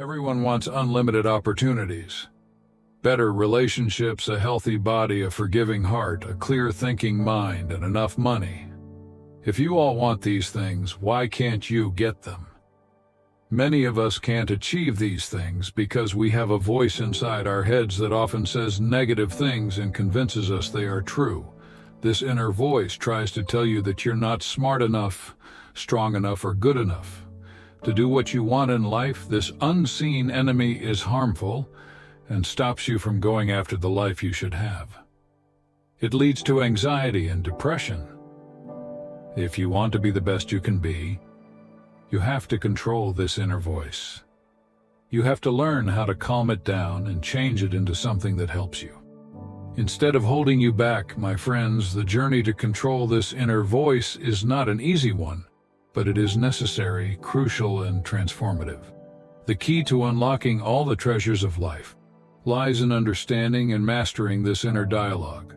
Everyone wants unlimited opportunities. Better relationships, a healthy body, a forgiving heart, a clear thinking mind, and enough money. If you all want these things, why can't you get them? Many of us can't achieve these things because we have a voice inside our heads that often says negative things and convinces us they are true. This inner voice tries to tell you that you're not smart enough, strong enough, or good enough to do what you want in life. This unseen enemy is harmful and stops you from going after the life you should have. It leads to anxiety and depression. If you want to be the best you can be, you have to control this inner voice. You have to learn how to calm it down and change it into something that helps you. Instead of holding you back, my friends, the journey to control this inner voice is not an easy one, but it is necessary, crucial, and transformative. The key to unlocking all the treasures of life lies in understanding and mastering this inner dialogue.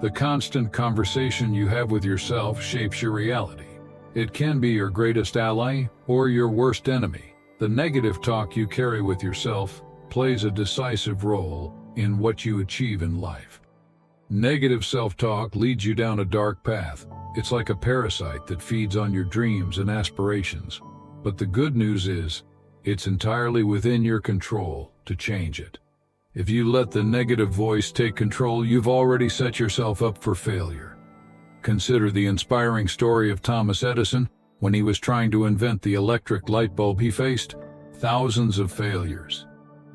The constant conversation you have with yourself shapes your reality. It can be your greatest ally or your worst enemy. The negative talk you carry with yourself plays a decisive role in what you achieve in life. Negative self-talk leads you down a dark path. It's like a parasite that feeds on your dreams and aspirations. But the good news is, it's entirely within your control to change it. If you let the negative voice take control, you've already set yourself up for failure. Consider the inspiring story of Thomas Edison. When he was trying to invent the electric light bulb, he faced thousands of failures.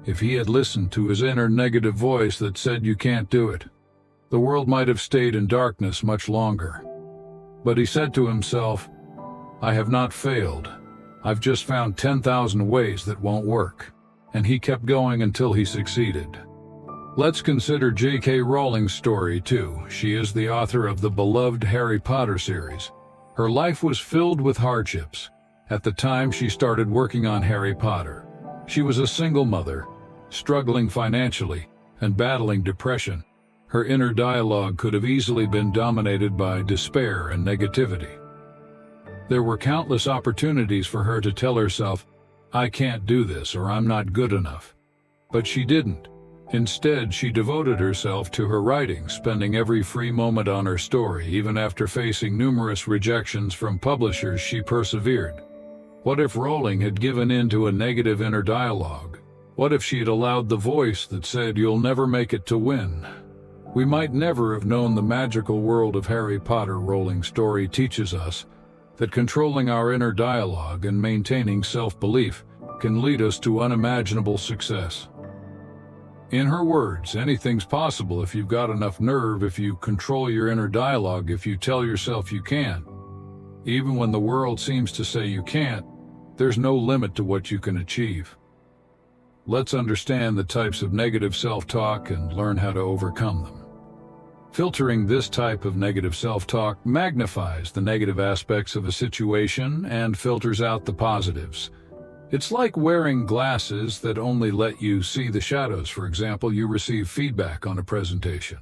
If he had listened to his inner negative voice that said you can't do it, the world might have stayed in darkness much longer. But he said to himself, "I have not failed. I've just found 10,000 ways that won't work." And he kept going until he succeeded. Let's consider J.K. Rowling's story too. She is the author of the beloved Harry Potter series. Her life was filled with hardships. At the time she started working on Harry Potter, she was a single mother, struggling financially and battling depression. Her inner dialogue could have easily been dominated by despair and negativity. There were countless opportunities for her to tell herself, "I can't do this," or "I'm not good enough." But she didn't. Instead, she devoted herself to her writing, spending every free moment on her story. Even after facing numerous rejections from publishers, she persevered. What if Rowling had given in to a negative inner dialogue? What if she had allowed the voice that said, "You'll never make it," to win? We might never have known the magical world of Harry Potter. Rowling's story teaches us that controlling our inner dialogue and maintaining self-belief can lead us to unimaginable success. In her words, anything's possible if you've got enough nerve, if you control your inner dialogue, if you tell yourself you can. Even when the world seems to say you can't, there's no limit to what you can achieve. Let's understand the types of negative self-talk and learn how to overcome them. Filtering this type of negative self-talk magnifies the negative aspects of a situation and filters out the positives. It's like wearing glasses that only let you see the shadows. For example, you receive feedback on a presentation.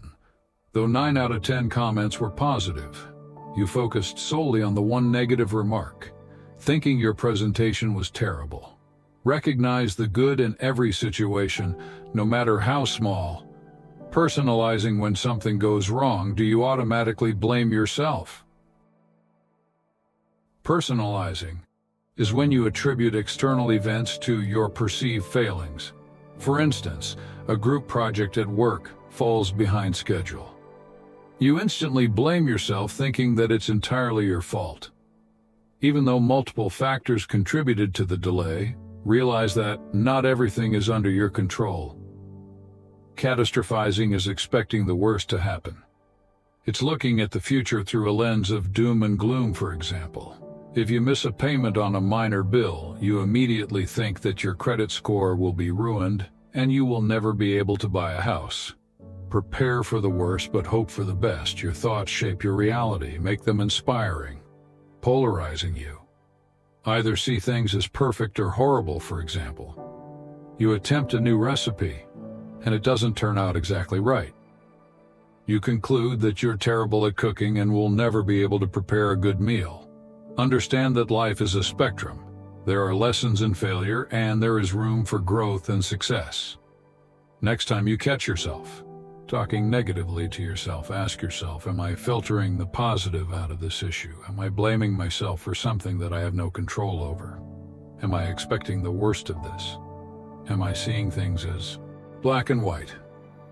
Though 9 out of 10 comments were positive, you focused solely on the one negative remark, thinking your presentation was terrible. Recognize the good in every situation, no matter how small. Personalizing when something goes wrong, do you automatically blame yourself? Personalizing is when you attribute external events to your perceived failings. For instance, a group project at work falls behind schedule. You instantly blame yourself, thinking that it's entirely your fault. Even though multiple factors contributed to the delay, realize that not everything is under your control. Catastrophizing is expecting the worst to happen. It's looking at the future through a lens of doom and gloom. For example, if you miss a payment on a minor bill, you immediately think that your credit score will be ruined and you will never be able to buy a house. Prepare for the worst but hope for the best. Your thoughts shape your reality, make them inspiring, polarizing you. Either see things as perfect or horrible. For example, you attempt a new recipe and it doesn't turn out exactly right. You conclude that you're terrible at cooking and will never be able to prepare a good meal. Understand that life is a spectrum. There are lessons in failure, and there is room for growth and success. Next time you catch yourself talking negatively to yourself, ask yourself, am I filtering the positive out of this issue? Am I blaming myself for something that I have no control over? Am I expecting the worst of this? Am I seeing things as black and white?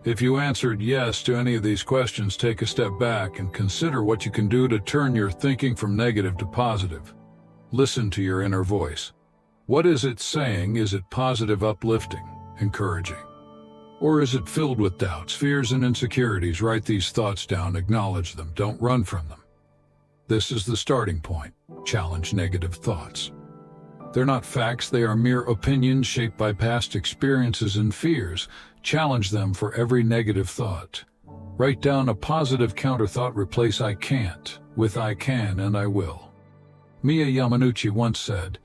If you answered yes to any of these questions, take a step back and consider what you can do to turn your thinking from negative to positive. Listen to your inner voice. What is it saying? Is it positive, uplifting, encouraging? Or is it filled with doubts, fears, and insecurities? Write these thoughts down, acknowledge them, don't run from them. This is the starting point. Challenge negative thoughts. They're not facts, they are mere opinions shaped by past experiences and fears. Challenge them for every negative thought. Write down a positive counter thought. Replace I can't with I can and I will. Mia Yamanouchi once said,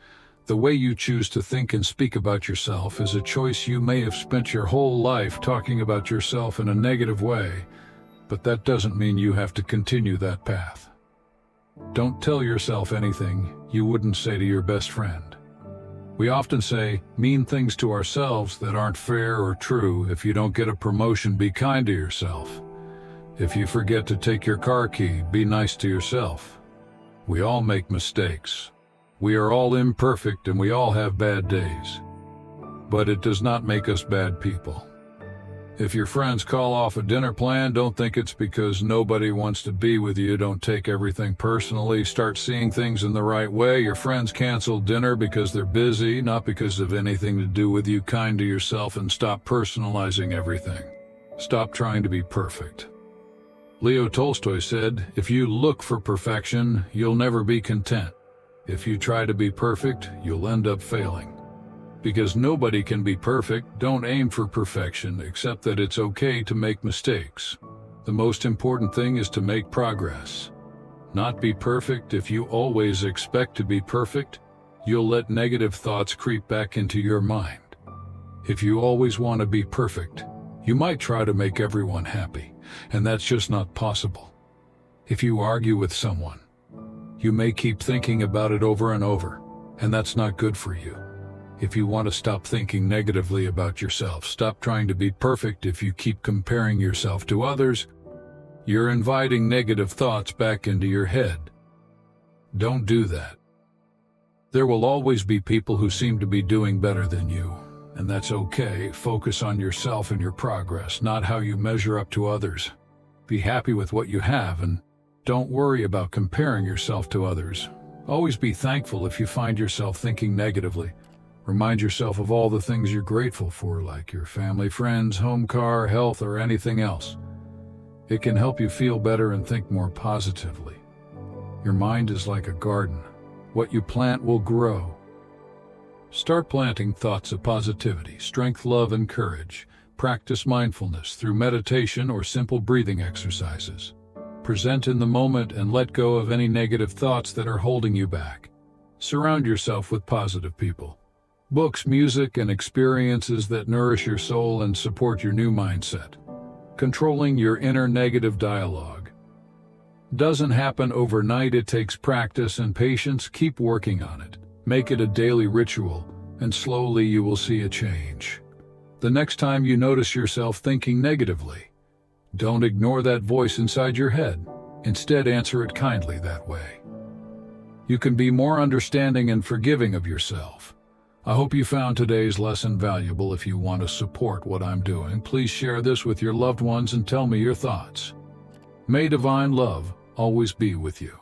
"The way you choose to think and speak about yourself is a choice. You may have spent your whole life talking about yourself in a negative way, but that doesn't mean you have to continue that path." Don't tell yourself anything you wouldn't say to your best friend. We often say mean things to ourselves that aren't fair or true. If you don't get a promotion, be kind to yourself. If you forget to take your car key, be nice to yourself. We all make mistakes. We are all imperfect and we all have bad days. But it does not make us bad people. If your friends call off a dinner plan, don't think it's because nobody wants to be with you. Don't take everything personally. Start seeing things in the right way. Your friends cancel dinner because they're busy, not because of anything to do with you. Kind to yourself and stop personalizing everything. Stop trying to be perfect. Leo Tolstoy said, "If you look for perfection, you'll never be content. If you try to be perfect, you'll end up failing." Because nobody can be perfect, don't aim for perfection, accept that it's okay to make mistakes. The most important thing is to make progress, not be perfect. If you always expect to be perfect, you'll let negative thoughts creep back into your mind. If you always want to be perfect, you might try to make everyone happy, and that's just not possible. If you argue with someone, you may keep thinking about it over and over, and that's not good for you. If you want to stop thinking negatively about yourself, stop trying to be perfect. If you keep comparing yourself to others, you're inviting negative thoughts back into your head. Don't do that. There will always be people who seem to be doing better than you, and that's okay. Focus on yourself and your progress, not how you measure up to others. Be happy with what you have and don't worry about comparing yourself to others. Always be thankful if you find yourself thinking negatively. Remind yourself of all the things you're grateful for, like your family, friends, home, car, health, or anything else. It can help you feel better and think more positively. Your mind is like a garden. What you plant will grow. Start planting thoughts of positivity, strength, love, and courage. Practice mindfulness through meditation or simple breathing exercises. Present in the moment and let go of any negative thoughts that are holding you back. Surround yourself with positive people. Books, music, and experiences that nourish your soul and support your new mindset. Controlling your inner negative dialogue doesn't happen overnight. It takes practice and patience. Keep working on it. Make it a daily ritual, and slowly you will see a change. The next time you notice yourself thinking negatively, don't ignore that voice inside your head. Instead, answer it kindly that way. You can be more understanding and forgiving of yourself. I hope you found today's lesson valuable. If you want to support what I'm doing, please share this with your loved ones and tell me your thoughts. May divine love always be with you.